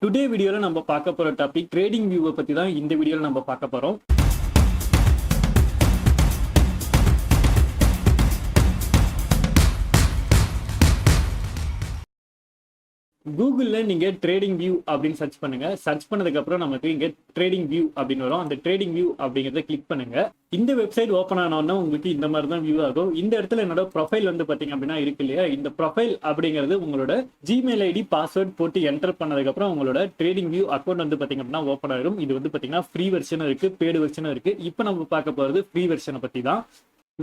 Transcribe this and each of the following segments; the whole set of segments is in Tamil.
டுடே வீடியோல நம்ம பார்க்க போற டாபிக் ட்ரேடிங் வியூவை பத்தி தான் இந்த வீடியோல நம்ம பார்க்க போறோம். கூகுள்ல நீங்க ட்ரேடிங் வியூ அப்படின்னு சர்ச் பண்ணுங்க. சர்ச் பண்ணதுக்கு அப்புறம் நமக்கு இங்க ட்ரேடிங் வியூ அப்படின்னு வரும். அந்த ட்ரேடிங் வியூ அப்படிங்கறத கிளிக் பண்ணுங்க. இந்த வெப்சைட் ஓபன் ஆனோன்னா உங்களுக்கு இந்த மாதிரி தான் வியூ ஆகும். இந்த இடத்துல என்னோட ப்ரொஃபைல் வந்து பாத்தீங்க அப்படின்னா இருக்கு இல்லையா, இந்த ப்ரொஃபைல் அப்படிங்கிறது உங்களோட ஜிமெயில் ஐடி பாஸ்வேர்ட் போட்டு என்டர் பண்ணதுக்கு அப்புறம் உங்களோட ட்ரேடிங் வியூ அக்கௌண்ட் வந்து பாத்தீங்க அப்படின்னா ஓப்பன் ஆயிரும். இது வந்து பாத்தீங்கன்னா ஃப்ரீ வெர்ஷனும் இருக்கு, பெய்டு வெர்ஷனும் இருக்கு. இப்போ நம்ம பார்க்க போறது ஃப்ரீ வெர்ஷனை பத்தி தான்.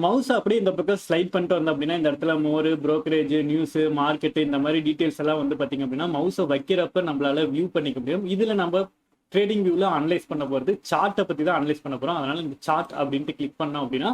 மவுஸ் அப்படியே இந்த பக்கம் ஸ்லைட் பண்ணிட்டு வந்தோம் அப்படின்னா இந்த இடத்துல மோர், புரோக்கரேஜ், நியூஸ், மார்க்கெட் இந்த மாதிரி டீடைல்ஸ் எல்லாம் வந்து பாத்தீங்க அப்படின்னா மவுஸை வைக்கிறப்ப நம்மளால வியூ பண்ணிக்க முடியும். இதுல நம்ம ட்ரேடிங் வியூல அனலைஸ் பண்ண போறது சார்ட்டை பத்தி தான் அனலைஸ் பண்ண போறோம். அதனால இந்த சார்ட் அப்படின்ட்டு கிளிக் பண்ணோம் அப்படின்னா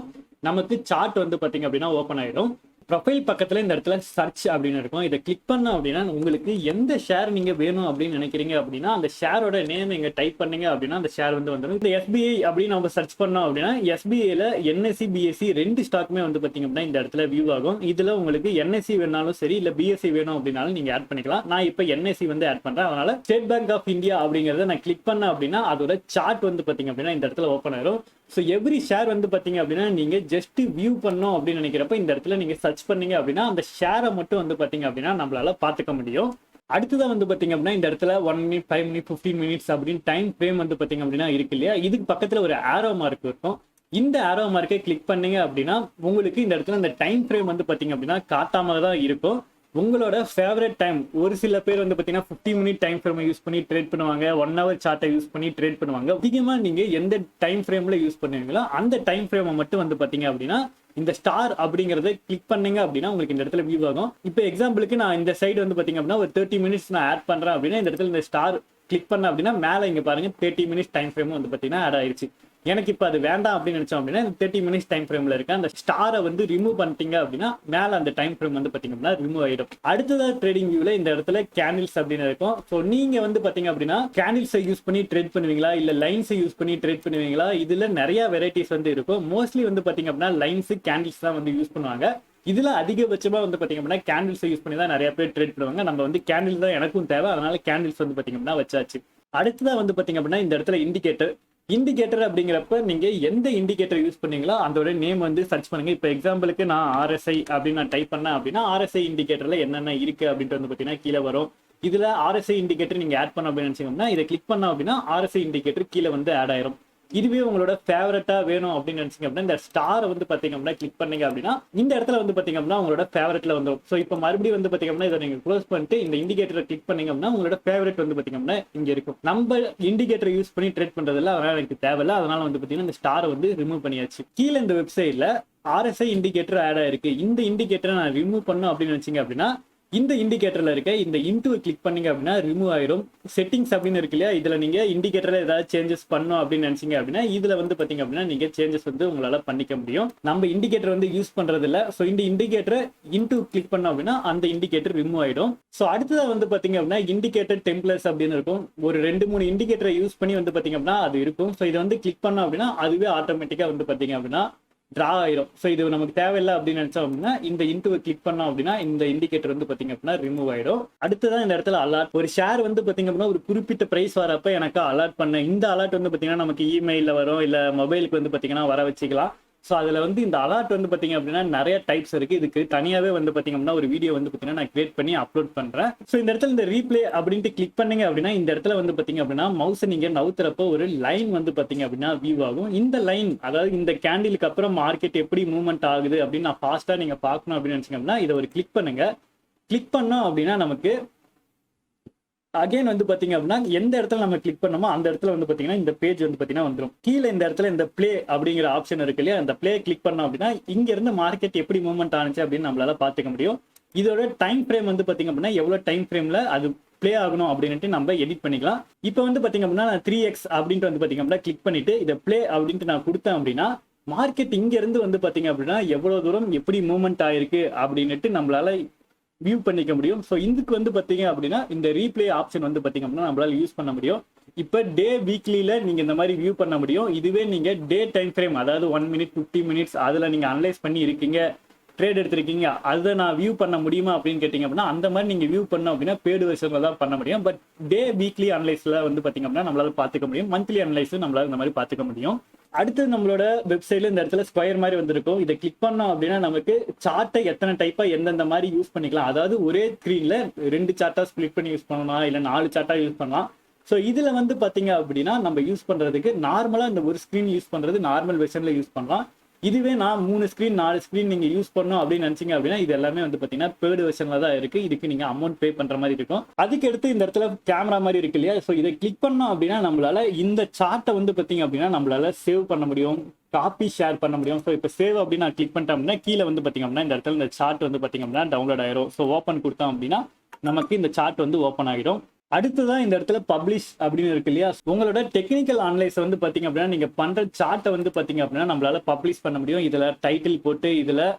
நமக்கு சார்ட் வந்து பாத்தீங்க அப்படின்னா ஓப்பன் ஆயிடும். ப்ரொஃபைல் பக்கத்துல இந்த இடத்துல சர்ச் அப்படின்னு இருக்கும். இதை கிளிக் பண்ணோம் அப்படின்னா உங்களுக்கு எந்த ஷேர் நீங்க வேணும் அப்படின்னு நினைக்கிறீங்க அப்படின்னா அந்த ஷேரோட நேம் இங்க டைப் பண்ணீங்க அப்படின்னா அந்த ஷேர் வந்து வந்துடும். இந்த எஸ்பிஐ அப்படின்னு நம்ம சர்ச் பண்ணோம் அப்படின்னா எஸ்பிஐல என்எஸ்சி பிஎஸ்சி ரெண்டு ஸ்டாக்குமே வந்து பாத்தீங்க அப்படின்னா இந்த இடத்துல வியூ ஆகும். இதுல உங்களுக்கு என்எஸ்சி வேணாலும் சரி இல்ல பிஎஸ்சி வேணும் அப்படின்னாலும் நீங்க ஆட் பண்ணிக்கலாம். நான் இப்ப என்எஸ்சி வந்து ஆட் பண்றேன். அதனால ஸ்டேட் பேங்க் ஆஃப் இந்தியா அப்படிங்கறத நான் கிளிக் பண்ணேன் அப்படின்னா அதோட சார்ட் வந்து பாத்தீங்க அப்படின்னா இந்த இடத்துல ஓப்பன் ஆயிரும். ஸோ எவ்ரி ஷேர் வந்து பாத்தீங்க அப்படின்னா நீங்க ஜஸ்ட் வியூ பண்ணோம் அப்படின்னு நினைக்கிறப்ப இந்த இடத்துல நீங்க சர்ச் பண்ணீங்க அப்படின்னா அந்த ஷேரை மட்டும் வந்து பாத்தீங்க அப்படின்னா நம்மளால பாத்துக்க முடியும். அடுத்ததான் வந்து பாத்தீங்க அப்படின்னா இந்த இடத்துல 1 minute 5 minutes 15 minutes அப்படின்னு டைம் ஃப்ரேம் வந்து பாத்தீங்க அப்படின்னா இருக்கு இல்லையா, இதுக்கு பக்கத்துல ஒரு ஆரோ மார்க் இருக்கும். இந்த ஆரோ மார்க்கை கிளிக் பண்ணீங்க அப்படின்னா உங்களுக்கு இந்த இடத்துல இந்த டைம் ஃப்ரேம் வந்து பாத்தீங்க அப்படின்னா காட்டாம தான் இருக்கும். உங்களோட ஃபேவரட் டைம், ஒரு சில பேர் வந்து பாத்தீங்கன்னா 50 minute டைம் ஃப்ரேமை யூஸ் பண்ணி ட்ரேட் பண்ணுவாங்க, 1 hour சார்ட்டை யூஸ் பண்ணி ட்ரேட் பண்ணுவாங்க. அதிகமா நீங்க எந்த டைம் ஃப்ரேம்ல யூஸ் பண்ணுவீங்களோ அந்த டைம் ஃப்ரேமை மட்டும் வந்து பாத்தீங்க அப்படின்னா இந்த ஸ்டார் அப்படிங்கறத கிளிக் பண்ணீங்க அப்படின்னா உங்களுக்கு இந்த இடத்துல வியூ ஆகும். இப்போ எக்ஸாம்பிளுக்கு நான் இந்த சைடு வந்து பாத்தீங்க அப்படின்னா ஒரு 30 minutes நான் ஆட் பண்றேன் அப்படின்னா இந்த இடத்துல இந்த ஸ்டார் கிளிக் பண்ண அப்படின்னா மேல இங்க பாருங்க 30 minutes டைம் ஃப்ரேம் வந்து பாத்தீங்கன்னா ஆட் ஆயிருச்சு. எனக்கு இப்போ அது வேண்டாம் அப்படின்னு நினைச்சோம் அப்படின்னா 30 minutes டைம் ஃப்ரேம்ல இருக்க அந்த ஸ்டாரை வந்து ரிமூவ் பண்ணிட்டீங்க அப்படின்னா மேல அந்த டைம் ஃப்ரேம் வந்து பாத்தீங்க அப்படின்னா ரிமூவ் ஆயிடும். அடுத்ததா ட்ரேடிங் வியூல இந்த இடத்துல கேண்டில்ஸ் அப்படின்னு இருக்கும். ஸோ நீங்க வந்து பாத்தீங்க அப்படின்னா கேண்டில்ஸை யூஸ் பண்ணி ட்ரேட் பண்ணுவீங்களா இல்ல லைன்ஸை யூஸ் பண்ணி ட்ரேட் பண்ணுவீங்களா? இதுல நிறைய வெரைட்டிஸ் வந்து இருக்கும். மோஸ்ட்லி வந்து பாத்தீங்க அப்படின்னா லைன்ஸ், கேண்டில்ஸ் தான் வந்து யூஸ் பண்ணுவாங்க. இதுல அதிகபட்சமா வந்து பாத்தீங்க அப்படின்னா கேண்டில்ஸை யூஸ் பண்ணி தான் நிறைய பேர் ட்ரேட் பண்ணுவாங்க. நம்ம வந்து கேண்டில் தான் எனக்கும் தேவை, அதனால கேண்டில்ஸ் வந்து பாத்தீங்க அப்படின்னா வச்சாச்சு. அடுத்ததா வந்து பாத்தீங்க அப்படின்னா இந்த இடத்துல இண்டிகேட்டர் அப்படிங்கிறப்ப நீங்க எந்த இண்டிகேட்டர் யூஸ் பண்ணீங்களோ அதோட நேம் வந்து சர்ச் பண்ணுங்க. இப்போ எக்ஸாம்பிளுக்கு நான் ஆர்எஸ்ஐ அப்படின்னு நான் டைப் பண்ணேன் அப்படின்னா ஆர்எஸ்ஐ இண்டிகேட்டர்ல என்னென்ன இருக்கு அப்படின்ட்டு வந்து பாத்தீங்கன்னா கீழே வரும். இதுல ஆர்எஸ்ஐ இண்டிகேட்டர் நீங்க ஆட் பண்ண அப்படின்னு நினைச்சீங்கன்னா இதை கிளிக் பண்ண அப்படின்னா ஆர்எஸ்ஐ இண்டிகேட்டர் கீழே வந்து ஆட் ஆயிரும். இதுவே உங்களோட ஃபேவரட்டா வேணும் அப்படின்னு நினைச்சீங்க அப்படின்னா இந்த ஸ்டாரை வந்து பாத்தீங்க அப்படின்னா கிளிக் பண்ணீங்க அப்படின்னா இந்த இடத்துல வந்து பாத்தீங்க அப்படின்னா உங்களோட ஃபேவரட்ல வந்துடும். ஸோ இப்போ மறுபடியும் வந்து பாத்தீங்க அப்படின்னா இதை நீங்க க்ளோஸ் பண்ணிட்டு இந்த இண்டிகேட்டரை கிளிக் பண்ணீங்க அப்படின்னா உங்களோட ஃபேவரட் வந்து பாத்தீங்க அப்படின்னா இங்க இருக்கும். நம்ம இண்டிகேட்டர் யூஸ் பண்ணி ட்ரேட் பண்றதுல அதனால எனக்கு தேவையில்லை, அதனால வந்து பாத்தீங்கன்னா இந்த ஸ்டாரை வந்து ரிமூவ் பண்ணியாச்சு. கீழே இந்த வெப்சைட்ல ஆர்எஸ்ஐ இண்டிகேட்டர் ஆட் ஆயிருக்கு. இந்த இண்டிகேட்டரை நான் ரிமூவ் பண்ணும் அப்படின்னு நினைச்சீங்க அப்படின்னா இந்த இண்டிகேட்டர்ல இருக்க இந்த இன்டுவை கிளிக் பண்ணீங்க அப்படின்னா ரிமூவ் ஆயிரும். செட்டிங்ஸ் அப்படின்னு இருக்கு இல்லையா, இதுல நீங்க இண்டிகேட்டர்ல ஏதாவது சேஞ்சஸ் பண்ணும் அப்படின்னு நினைச்சீங்க அப்படின்னா இதுல வந்து பாத்தீங்க அப்படின்னா நீங்க சேஞ்சஸ் வந்து உங்களால பண்ணிக்க முடியும். நம்ம இண்டிகேட்டர் வந்து யூஸ் பண்றது இல்ல. ஸோ இந்த இண்டிகேட்டரை இன்டு கிளிக் பண்ணோம் அப்படின்னா அந்த இண்டிகேட்டர் ரிமூவ் ஆயிடும். ஸோ அடுத்ததா வந்து பாத்தீங்க அப்படின்னா இண்டிகேட்டர் டெம்ப்ளேட்ஸ் அப்படின்னு இருக்கும். ஒரு 2-3 இண்டிகேட்டரை யூஸ் பண்ணி வந்து பாத்தீங்க அப்படின்னா அது இருக்கும். ஸோ இதை வந்து கிளிக் பண்ணோம் அப்படின்னா அதுவே ஆட்டோமேட்டிக்கா வந்து பாத்தீங்க அப்படின்னா டிரா ஆயிரும். ஸோ இது நமக்கு தேவையில்லை அப்படின்னு நினைச்சோம் அப்படின்னா இந்த இன்டுவை கிளிக் பண்ணோம் அப்படின்னா இந்த இண்டிகேட்டர் வந்து பாத்தீங்க அப்படின்னா ரிமூவ் ஆயிடும். அடுத்ததான் இந்த இடத்துல அலர்ட், ஒரு ஷேர் வந்து பாத்தீங்க அப்படின்னா ஒரு குறிப்பிட்ட பிரைஸ் வரப்ப எனக்கு அலர்ட் பண்ண இந்த அலர்ட் வந்து பாத்தீங்கன்னா நமக்கு இமெயில வரும் இல்ல மொபைலுக்கு வந்து பாத்தீங்கன்னா வர வச்சுக்கலாம். ஸோ அதுல வந்து இந்த அலர்ட் வந்து பாத்தீங்க அப்படின்னா நிறைய டைப்ஸ் இருக்கு. இதுக்கு தனியாவே வந்து பாத்தீங்க அப்படின்னா ஒரு வீடியோ வந்து பாத்தீங்கன்னா நான் கிரியேட் பண்ணி அப்லோட் பண்றேன். ஸோ இந்த இடத்துல இந்த ரீப்ளே அப்படின்ட்டு கிளிக் பண்ணீங்க அப்படின்னா இந்த இடத்துல வந்து பாத்தீங்க அப்படின்னா மவுஸை நீங்க நவுத்துறப்போ ஒரு லைன் வந்து பாத்தீங்க அப்படின்னா வியூ ஆகும். இந்த லைன், அதாவது இந்த கேண்டிலுக்கு அப்புறம் மார்க்கெட் எப்படி மூவ்மெண்ட் ஆகுது அப்படின்னு நான் ஃபாஸ்டா நீங்க பார்க்கணும் அப்படின்னு நினைச்சீங்க அப்படின்னா இதை ஒரு கிளிக் பண்ணுங்க. கிளிக் பண்ணோம் அப்படின்னா நமக்கு அகைன் வந்து பாத்தீங்க அப்படின்னா எந்த இடத்துல நம்ம கிளிக் பண்ணோமோ அந்த இடத்துல வந்து பாத்தீங்கன்னா இந்த பேஜ் வந்து பாத்தீங்கன்னா வந்துடும். கீழே இந்த இடத்துல இந்த பிளே அப்படிங்கிற ஆப்ஷன் இருக்கு இல்லையா, அந்த பிளே கிளிக் பண்ணோம் அப்படின்னா இங்க இருந்து மார்க்கெட் எப்படி மூவ்மெண்ட் ஆனிச்சு அப்படின்னு நம்மளால பாத்துக்க முடியும். இதோட டைம் ஃப்ரேம் வந்து பாத்தீங்க அப்படின்னா எவ்வளவு டைம் ஃப்ரேம்ல அது பிளே ஆகணும் அப்படின்ட்டு நம்ம எடிட் பண்ணிக்கலாம். இப்போ வந்து பாத்தீங்க அப்படின்னா நான் 3x அப்படின்ட்டு வந்து பாத்தீங்க அப்படின்னா கிளிக் பண்ணிட்டு இதை பிளே அப்படின்ட்டு நான் கொடுத்தேன் அப்படின்னா மார்க்கெட் இங்க இருந்து வந்து பாத்தீங்க அப்படின்னா எவ்வளவு தூரம் எப்படி மூவ்மெண்ட் ஆயிருக்கு அப்படின்ட்டு நம்மளால வியூ பண்ணிக்க முடியும். ஸோ இதுக்கு வந்து பாத்தீங்க அப்படின்னா இந்த ரீப்ளே ஆப்ஷன் வந்து பாத்தீங்க அப்படின்னா நம்மளால யூஸ் பண்ண முடியும். இப்போ டே வீக்லியில நீங்க இந்த மாதிரி வியூ பண்ண முடியும். இதுவே நீங்க டே டைம் ஃப்ரேம், அதாவது 1 minute 50 minutes அதுல நீங்க அனலைஸ் பண்ணி இருக்கீங்க ட்ரேட் எடுத்திருக்கீங்க அதை நான் வியூ பண்ண முடியுமா அப்படின்னு கேட்டீங்க அப்படின்னா அந்த மாதிரி நீங்க வியூ பண்ணோம் அப்படின்னா பெய்டு வெர்ஷன்ல தான் பண்ண முடியும். பட் டே வீக்லி அனலைஸ்ல வந்து பாத்தீங்க அப்படின்னா நம்மளால பாத்துக்க முடியும். மந்த்லி அனலைஸ் நம்மளால இந்த மாதிரி பாத்துக்க முடியும். அடுத்து நம்மளோட வெப்சைட்ல இந்த இடத்துல ஸ்கொயர் மாதிரி வந்திருக்கும். இதை கிளிக் பண்ணோம் அப்படின்னா நமக்கு சார்ட்டை எத்தனை டைப்பா எந்தெந்த மாதிரி யூஸ் பண்ணிக்கலாம். அதாவது ஒரே ஸ்கிரீன்ல 2 சார்ட்டா ஸ்பிளிட் பண்ணி யூஸ் பண்ணலாம், இல்ல 4 சார்ட்டா யூஸ் பண்ணலாம். ஸோ இதுல வந்து பாத்தீங்க அப்படின்னா நம்ம யூஸ் பண்றதுக்கு நார்மலா இந்த ஒரு ஸ்கிரீன் யூஸ் பண்றது நார்மல் வெர்ஷன்ல யூஸ் பண்ணலாம். இதுவே நான் 3 ஸ்கிரீன் 4 ஸ்கிரீன் நீங்க யூஸ் பண்ணணும் அப்படின்னு நினைச்சீங்க அப்படின்னா இது எல்லாமே வந்து பாத்தீங்கன்னா பெய்டு வெர்ஷன்ல தான் இருக்கு. இதுக்கு நீங்க அமௌண்ட் பே பண்ற மாதிரி இருக்கும். அதுக்கு அடுத்து இந்த இடத்துல கேமரா மாதிரி இருக்கு இல்லையா, ஸோ இதை கிளிக் பண்ணோம் அப்படின்னா நம்மளால இந்த சார்ட்டை வந்து பாத்தீங்க அப்படின்னா நம்மளால சேவ் பண்ண முடியும், காப்பி ஷேர் பண்ண முடியும். ஸோ இப்போ சேவ் அப்படின்னு நான் கிளிக் பண்ணிட்டேன் அப்படின்னா கீழே வந்து பாத்தீங்க அப்படின்னா இந்த இடத்துல இந்த சார்ட் வந்து பாத்தீங்க அப்படின்னா டவுன்லோட் ஆயிரும். ஸோ ஓப்பன் கொடுத்தோம் அப்படின்னா நமக்கு இந்த சார்ட் வந்து ஓப்பன் ஆகிடும். அடுத்ததான் இந்த இடத்துல பப்ளிஷ் அப்படின்னு இருக்கு இல்லையா, உங்களோட டெக்னிக்கல் அனலைஸ் வந்து பாத்தீங்க அப்படின்னா நீங்க பண்ற சார்ட்டை வந்து பாத்தீங்க அப்படின்னா நம்மளால பப்ளிஷ் பண்ண முடியும். இதுல டைட்டில் போட்டு இதுல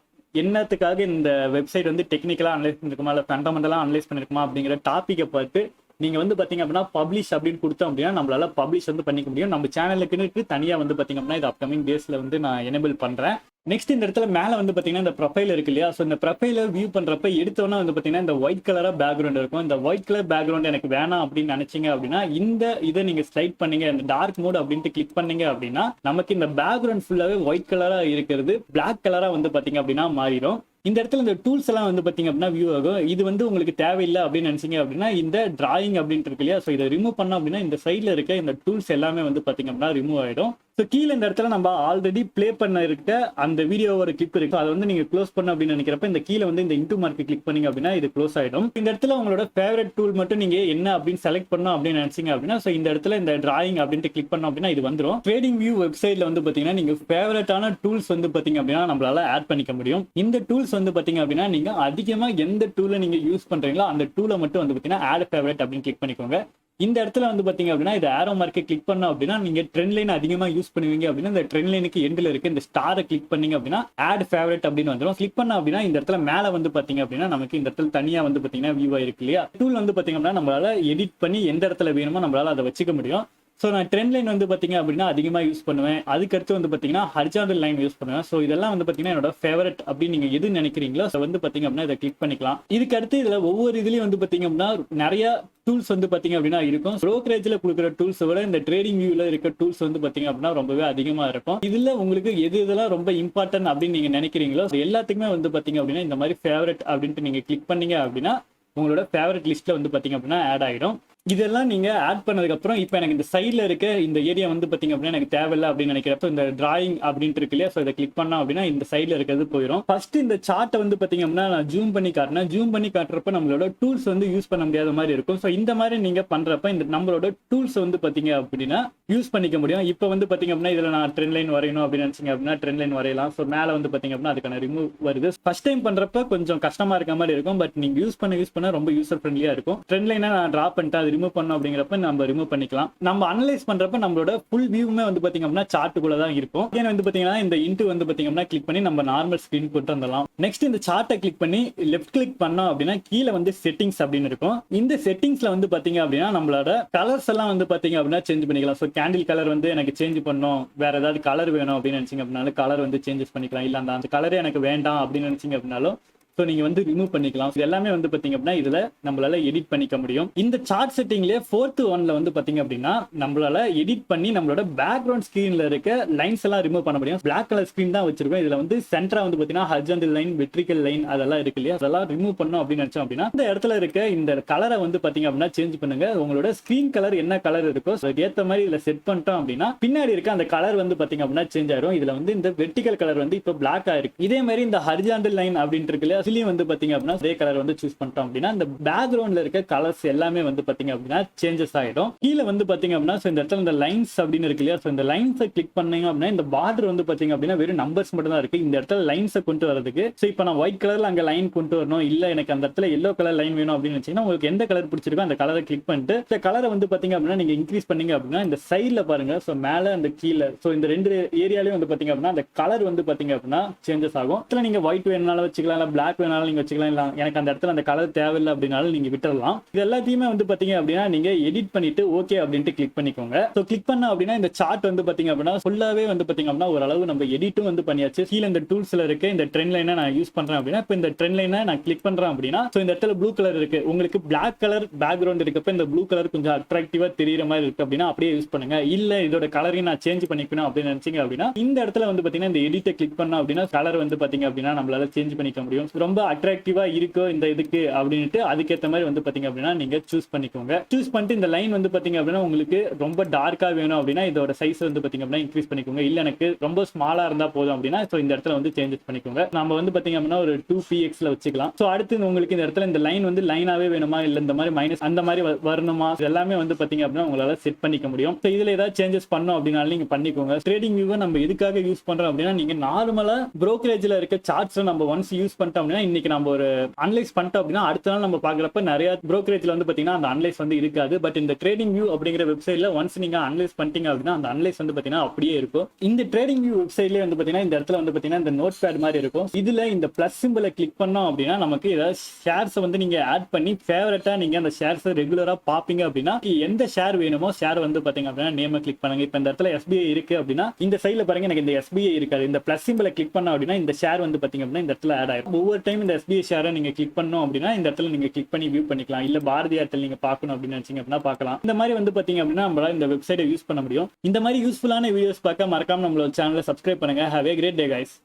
என்னத்துக்காக இந்த வெப்சைட் வந்து டெக்னிக்கலா அனலைஸ் பண்ணிருக்குமா இல்ல ஃபண்டமெண்டலா அனலைஸ் பண்ணிருக்குமா அப்படிங்கிற டாபிக்கை பார்த்து நீங்க வந்து பாத்தீங்க அப்படின்னா பப்ளிஷ் அப்படின்னு கொடுத்தோம் அப்படின்னா நம்மளால பப்ளிஷ் வந்து பண்ணிக்க முடியும். நம்ம சேனலுக்கு தனியா வந்து பாத்தீங்க அப்படின்னா இது அப்கமிங் டேஸ்ல வந்து நான் எனேபிள் பண்றேன். நெக்ஸ்ட் இந்த இடத்துல மேல வந்து பாத்தீங்கன்னா இந்த ப்ரொஃபைல் இருக்கு இல்லையா, ஸோ இந்த ப்ரொஃபைல வியூ பண்றப்ப எடுத்தோன்னா வந்து பாத்தீங்கன்னா இந்த ஒயிட் கலரா பேக்ரவுண்ட் இருக்கும். இந்த ஒயிட் கலர் பேக்ரவுண்ட் எனக்கு வேணாம் அப்படின்னு நினைச்சீங்க அப்படின்னா இந்த இதை நீங்க ஸ்லைட் பண்ணீங்க, இந்த டார்க் மோட் அப்படின்ட்டு கிளிக் பண்ணீங்க அப்படின்னா நமக்கு இந்த பேக்ரவுண்ட் ஃபுல்லாவே ஒயிட் கலரா இருக்கிறது பிளாக் கலரா வந்து பாத்தீங்க அப்படின்னா மாறிடும். இந்த இடத்துல இந்த டூல்ஸ் எல்லாம் வந்து பாத்தீங்க அப்படின்னா வியூ ஆகும். இது வந்து உங்களுக்கு தேவையில்லை அப்படின்னு நினைச்சீங்க அப்படின்னா இந்த டிராயிங் அப்படின்ட்டு இருக்கு இல்லையா, ஸோ இதை ரிமூவ் பண்ணோம் அப்படின்னா இந்த சைட்ல இருக்க இந்த டூல்ஸ் எல்லாமே வந்து பாத்தீங்க அப்படின்னா ரிமூவ் ஆயிடும். ஸோ கீழே இந்த இடத்துல நம்ம ஆல்ரெடி பிளே பண்ண இருக்க அந்த வீடியோவோட கிளிப் இருக்கு, அதை வந்து நீங்க க்ளோஸ் பண்ண அப்படின்னு நினைக்கிறப்ப இந்த கீழே வந்து இந்த இன்டூ மார்க் கிளிக் பண்ணீங்க அப்படின்னா இது க்ளோஸ் ஆயிடும். இந்த இடத்துல உங்களோட ஃபேவரட் டூல் மட்டும் நீங்க என்ன அப்படின்னு செலக்ட் பண்ணணும் அப்படின்னு நினைச்சீங்க அப்படின்னா ஸோ இந்த இடத்துல இந்த டிராயிங் அப்படின்ட்டு கிளிக் பண்ணோம் அப்படின்னா இது வந்துடும். ட்ரேடிங் வியூ வெப்சைட்ல வந்து பாத்தீங்கன்னா நீங்க ஃபேவரட்டான டூல்ஸ் வந்து பாத்தீங்க அப்படின்னா நம்மளால ஆட் பண்ணிக்க முடியும். இந்த டூல்ஸ் வந்து பாத்தீங்க அப்படின்னா நீங்க அதிகமா எந்த டூலை நீங்க யூஸ் பண்றீங்களோ அந்த டூலை மட்டும் வந்து பாத்தீங்கன்னா ஆட் ஃபேவரட் அப்படின்னு கிளிக் பண்ணிக்கோங்க. இந்த இடத்துல வந்து பாத்தீங்க அப்படின்னா இது ஆரோ மார்க்கை கிளிக் பண்ணோம் அப்படின்னா நீங்க ட்ரெண்ட் லைன் அதிகமா யூஸ் பண்ணுவீங்க அப்படின்னா இந்த ட்ரெண்ட் லைனுக்கு எண்ட்ல இருக்கு இந்த ஸ்டாரை கிளிக் பண்ணீங்க அப்படின்னா ஆட் ஃபேவரட் அப்படின்னு வந்துடும். கிளிக் பண்ண அப்படின்னா இந்த இடத்துல மேல வந்து பாத்தீங்க அப்படின்னா நமக்கு இந்த இடத்துல தனியா வந்து பாத்தீங்கன்னா வியூ ஆயிருக்கு இல்லையா, டூல் வந்து பாத்தீங்க அப்படின்னா நம்மளால எடிட் பண்ணி எந்த இடத்துல வேணுமோ நம்மளால அதை வச்சுக்க முடியும். ஸோ நான் ட்ரெண்ட் லைன் வந்து பாத்தீங்க அப்படின்னா அதிகமாக யூஸ் பண்ணுவேன். அதுக்கடுத்து வந்து பாத்தீங்கன்னா ஹரிசாண்டல் லைன் யூஸ் பண்ணுவேன். ஸோ இதெல்லாம் வந்து பாத்தீங்கன்னா என்னோட ஃபேவரட் அப்படின்னு நீங்க எது நினைக்கிறீங்களோ ஸோ வந்து பாத்தீங்க அப்படின்னா இதை கிளிக் பண்ணிக்கலாம். இதுக்கு அடுத்து இதுல ஒவ்வொரு இதுலயும் வந்து பாத்தீங்க அப்படின்னா நிறைய டூல்ஸ் வந்து பாத்தீங்க அப்படின்னா இருக்கும். ப்ரோக்கரேஜ்ல கொடுக்குற டூல்ஸ் விட இந்த ட்ரேடிங் வியூல இருக்க டூல்ஸ் வந்து பாத்தீங்க அப்படின்னா ரொம்பவே அதிகமா இருக்கும். இதுல உங்களுக்கு எது இதெல்லாம் ரொம்ப இம்பார்ட்டன்ட் அப்படின்னு நீங்க நினைக்கிறீங்களோ எல்லாத்துக்குமே வந்து பாத்தீங்க அப்படின்னா இந்த மாதிரி ஃபேவரட் அப்படின்ட்டு நீங்க கிளிக் பண்ணீங்க அப்படின்னா உங்களோட ஃபேவரட் லிஸ்ட்ல வந்து பாத்தீங்க அப்படின்னா ஆட் ஆயிடும். இதெல்லாம் நீங்க ஆட் பண்ணதுக்கு அப்புறம் இப்போ எனக்கு இந்த சைட்ல இருக்க இந்த ஏரியா வந்து பாத்தீங்க அப்படின்னா எனக்கு தேவையில்லை அப்படின்னு நினைக்கிறப்ப இந்த டிராயிங் அப்படின்ட்டு இருக்கு இல்லையா, ஸோ இதை கிளிக் பண்ணோம் அப்படின்னா இந்த சைட்ல இருக்கிறது போயிடும். ஃபர்ஸ்ட் இந்த சார்ட்டை வந்து பாத்தீங்க அப்படின்னா நான் ஜூம் பண்ணி காட்டினேன். ஜூம் பண்ணி காட்டுறப்ப நம்மளோட டூல்ஸ் வந்து யூஸ் பண்ண முடியாத மாதிரி இருக்கும். ஸோ இந்த மாதிரி நீங்க பண்றப்ப இந்த நம்மளோட டூல்ஸ் வந்து பாத்தீங்க அப்படின்னா யூஸ் பண்ணிக்க முடியும். இப்போ வந்து பாத்தீங்க அப்படின்னா இதுல நான் ட்ரெண்ட் லைன் வரையணும் அப்படின்னு நினைச்சீங்க அப்படின்னா ட்ரெண்ட் லைன் வரையலாம். ஸோ மேல வந்து பாத்தீங்க அப்படின்னா அதுக்கான ரிமூவ் வருது. ஃபர்ஸ்ட் டைம் பண்றப்ப கொஞ்சம் கஷ்டமா இருக்க மாதிரி இருக்கும். பட் நீங்க யூஸ் பண்ண ரொம்ப யூசர் ஃப்ரெண்ட்லியா இருக்கும். ட்ரெண்ட் லைனை நான் டிரா பண்ணிட்டு அது ரிமூவ் பண்ணோம் அப்படிங்கிறப்ப நம்ம ரிமூவ் பண்ணிக்கலாம். நம்ம அனலைஸ் பண்றப்ப நம்மளோட ஃபுல் வியூமே வந்து பாத்தீங்க அப்படின்னா சார்ட்டுக்குள்ள தான் இருக்கும். ஏன்னா வந்து பாத்தீங்கன்னா இந்த இன்டு வந்து பாத்தீங்க அப்படின்னா கிளிக் பண்ணி நம்ம நார்மல் ஸ்கிரீன் போட்டு வந்துடலாம். நெக்ஸ்ட் இந்த சார்ட்டை கிளிக் பண்ணி லெஃப்ட் கிளிக் பண்ணோம் அப்படின்னா கீழே வந்து செட்டிங்ஸ் அப்படின்னு இருக்கும். இந்த செட்டிங்ஸ்ல வந்து பாத்தீங்க அப்படின்னா நம்மளோட கலர்ஸ் எல்லாம் வந்து பாத்தீங்க அப்படின்னா சேஞ்ச் பண்ணிக்கலாம். ஸோ கேண்டில் கலர் வந்து எனக்கு சேஞ்ச் பண்ணணும், வேற ஏதாவது கலர் வேணும் அப்படின்னு நினைச்சீங்க அப்படின்னாலும் கலர் வந்து சேஞ்சஸ் பண்ணிக்கலாம். இல்ல அந்த கலரே எனக்கு வேண்டாம் அப்படின்னு நினைச்சீங்க அப்படின்னாலும் ஸோ நீங்க வந்து ரிமூவ் பண்ணிக்கலாம். இது எல்லாமே வந்து பாத்தீங்க அப்படின்னா இதுல நம்மளால எடிட் பண்ணிக்க முடியும். இந்த சார்ட் செட்டிங்லயே 4th ஒன்ல வந்து பாத்தீங்க அப்படின்னா நம்மளால எடிட் பண்ணி நம்மளோட பேக்ரவுண்ட் ஸ்கிரீன்ல இருக்க லைன்ஸ் எல்லாம் ரிமூவ் பண்ண முடியும். பிளாக் கலர் ஸ்கிரீன் தான் வச்சிருக்கோம். இதுல வந்து சென்டரா வந்து பாத்தீங்கன்னா ஹரிசாண்டல் லைன், வெர்டிகல் லைன் அதெல்லாம் இருக்கு இல்லையா, அதெல்லாம் ரிமூவ் பண்ணோம் அப்படின்னு நினைச்சோம் அப்படின்னா இந்த இடத்துல இருக்க இந்த கலரை வந்து பாத்தீங்க அப்படின்னா சேஞ்ச் பண்ணுங்க. உங்களோட ஸ்கிரீன் கலர் என்ன கலர் இருக்கோ அதுக்கு ஏத்த மாதிரி இதுல செட் பண்ணிட்டோம் அப்படின்னா பின்னாடி இருக்க அந்த கலர் வந்து பாத்தீங்க அப்படின்னா சேஞ்ச் ஆயிரும். இதுல வந்து இந்த வெர்டிகல் கலர் வந்து இப்போ பிளாக் ஆயிருக்கு. இதே மாதிரி இந்த ஹரிசாண்டல் லைன் அப்படின்ட்டு இருக்கு இல்லையா, அதுலயும் வந்து பாத்தீங்க அப்படின்னா அதே கலர் வந்து சூஸ் பண்ணிட்டோம் அப்படின்னா இந்த பேக்ரவுண்ட்ல இருக்க கலர்ஸ் எல்லாமே வந்து பாத்தீங்க அப்படின்னா சேஞ்சஸ் ஆயிடும். கீழே வந்து பாத்தீங்க அப்படின்னா இந்த இடத்துல இந்த லைன்ஸ் அப்படின்னு இருக்கு இல்லையா, இந்த லைன்ஸை கிளிக் பண்ணீங்க அப்படின்னா இந்த பார்டர் வந்து பாத்தீங்க அப்படின்னா வெறும் நம்பர்ஸ் மட்டும் தான் இருக்கு. இந்த இடத்துல லைன்ஸை கொண்டு வரதுக்கு சோ இப்போ நான் ஒயிட் கலர்ல அங்க லைன் கொண்டு வரணும், இல்ல எனக்கு அந்த இடத்துல எல்லோ கலர் லைன் வேணும் அப்படின்னு நினைச்சீங்கன்னா உங்களுக்கு எந்த கலர் பிடிச்சிருக்கோ அந்த கலரை கிளிக் பண்ணிட்டு இந்த கலரை வந்து பாத்தீங்க அப்படின்னா நீங்க இன்க்ரீஸ் பண்ணீங்க அப்படின்னா இந்த சைட்ல பாருங்க, சோ மேல அந்த கீழே சோ இந்த ரெண்டு ஏரியாலயும் வந்து பாத்தீங்க அப்படின்னா அந்த கலர் வந்து பாத்தீங்க அப்படின்னா சேஞ்சஸ் ஆகும். இதுல நீங்க ஒயிட் வேணும்னாலும் வச்சுக்கலாம், இல்ல பிளாக் பிளாக் வேணாலும் நீங்க வச்சுக்கலாம், இல்ல எனக்கு அந்த இடத்துல அந்த கலர் தேவையில்லை அப்படின்னாலும் நீங்க விட்டுறலாம். இது எல்லாத்தையுமே வந்து பாத்தீங்க அப்படின்னா நீங்க எடிட் பண்ணிட்டு ஓகே அப்படின்ட்டு கிளிக் பண்ணிக்கோங்க. ஸோ கிளிக் பண்ண அப்படின்னா இந்த சார்ட் வந்து பாத்தீங்க அப்படின்னா ஃபுல்லாவே வந்து பாத்தீங்க அப்படின்னா ஓரளவு நம்ம எடிட்டும் வந்து பண்ணியாச்சு. கீழே இந்த டூல்ஸ்ல இருக்கு இந்த ட்ரெண்ட் லைனை நான் யூஸ் பண்றேன் அப்படின்னா இப்போ இந்த ட்ரெண்ட் லைனை நான் கிளிக் பண்றேன் அப்படின்னா ஸோ இந்த இடத்துல ப்ளூ கலர் இருக்கு, உங்களுக்கு பிளாக் கலர் பேக்ரவுண்ட் இருக்கப்ப இந்த ப்ளூ கலர் கொஞ்சம் அட்ராக்டிவா தெரியுற மாதிரி இருக்கு அப்படின்னா அப்படியே யூஸ் பண்ணுங்க. இல்ல இதோட கலரையும் நான் சேஞ்ச் பண்ணிக்கணும் அப்படின்னு நினைச்சீங்க அப்படின்னா இந்த இடத்துல வந்து பாத்தீங்கன்னா இந்த எடிட்டை கிளிக் பண்ணோம் அப்படின்னா கலர் வந்து பாத்தீங்க அப்படின்னா நம்மளால சேஞ்ச் பண்ணிக்க முடியும். ரொம்ப அட்ராக்டிவா இருக்கோ இந்த இதுக்கு அப்படின்ட்டு அதுக்கேற்ற மாதிரி வந்து பாத்தீங்க அப்படின்னா நீங்க சூஸ் பண்ணிக்கோங்க. சூஸ் பண்ணிட்டு இந்த லைன் வந்து பாத்தீங்க அப்படின்னா உங்களுக்கு ரொம்ப டார்க்கா வேணும் அப்படின்னா இதோட சைஸ் வந்து பாத்தீங்க அப்படின்னா இன்க்ரீஸ் பண்ணிக்கோங்க. இல்ல எனக்கு ரொம்ப ஸ்மாலா இருந்தா போதும் அப்படின்னா ஸோ இந்த இடத்துல வந்து சேஞ்சஸ் பண்ணிக்கோங்க. நம்ம வந்து பாத்தீங்க அப்படின்னா ஒரு 2px வச்சுக்கலாம். ஸோ அடுத்து உங்களுக்கு இந்த இடத்துல இந்த லைன் வந்து லைனாவே வேணுமா இல்ல இந்த மாதிரி மைனஸ் அந்த மாதிரி வரணுமா எல்லாமே வந்து பாத்தீங்க அப்படின்னா உங்களால செட் பண்ணிக்க முடியும். ஸோ இதுல ஏதாவது சேஞ்சஸ் பண்ணணும் அப்படின்னாலும் நீங்க பண்ணிக்கோங்க. ட்ரேடிங் வியூவை நம்ம எதுக்காக யூஸ் பண்றோம் அப்படின்னா நீங்க நார்மலா புரோக்கரேஜ்ல இருக்க சார்ட்ஸ் நம்ம ஒன்ஸ் யூஸ் பண்ணிட்டோம் அப்படின்னா இன்னைக்கு நம்ம ஒரு அனலைஸ் பண்ணிட்டோம் அப்படின்னா அடுத்த நாள் நம்ம பாக்குறப்ப நிறைய புரோக்கரேஜ்ல வந்து பாத்தீங்கன்னா அந்த அனலைஸ் வந்து இருக்காது. பட் இந்த ட்ரேடிங் வியூ அப்படிங்கிற வெப்சைட்ல ஒன்ஸ் நீங்க அனலைஸ் பண்ணிட்டீங்க அப்படின்னா அந்த அனலைஸ் வந்து பாத்தீங்கன்னா அப்படியே இருக்கும். இந்த ட்ரேடிங் வியூ வெப்சைட்லயே வந்து பாத்தீங்கன்னா இந்த இடத்துல வந்து பாத்தீங்கன்னா இந்த நோட் பேட் மாதிரி இருக்கும். இதுல இந்த பிளஸ் சிம்பிளை கிளிக் பண்ணோம் அப்படின்னா நமக்கு ஏதாவது ஷேர்ஸ் வந்து நீங்க ஆட் பண்ணி ஃபேவரட்டா நீங்க அந்த ஷேர்ஸ் ரெகுலரா பாப்பீங்க அப்படின்னா எந்த ஷேர் வேணுமோ ஷேர் வந்து பாத்தீங்க அப்படின்னா நேம் கிளிக் பண்ணுங்க. இப்ப இந்த இடத்துல SBI இருக்கு அப்படின்னா இந்த சைட்ல பாருங்க எனக்கு இந்த SBI இருக்காது. இந்த பிளஸ் சிம்பிளை கிளிக் பண்ணோம் அப்படின்னா இந்த ஷேர் வந்து பாத்தீங்க அப்படின்னா இந்த இடத்துல ஆட் ஆயிடும். ஒவ்வொரு டைம் இந்த SBI ஷேரை நீங்க கிளிக் பண்ணோம் அப்படின்னா இந்த இடத்துல நீங்க கிளிக் பண்ணி வியூ பண்ணிக்கலாம். இல்ல பாரதி ஏர்டெல் நீங்க பார்க்கணும் அப்படின்னு நினைச்சீங்க அப்படின்னா பார்க்கலாம். இந்த மாதிரி வந்து பாத்தீங்க அப்படின்னா நம்மளால இந்த வெப்சைட்டை யூஸ் பண்ண முடியும். இந்த மாதிரி யூஸ்ஃபுல்லான வீடியோஸ் பார்க்க மறக்காம நம்மளோட சேனலை சப்ஸ்கிரைப் பண்ணுங்க. Have a great day guys.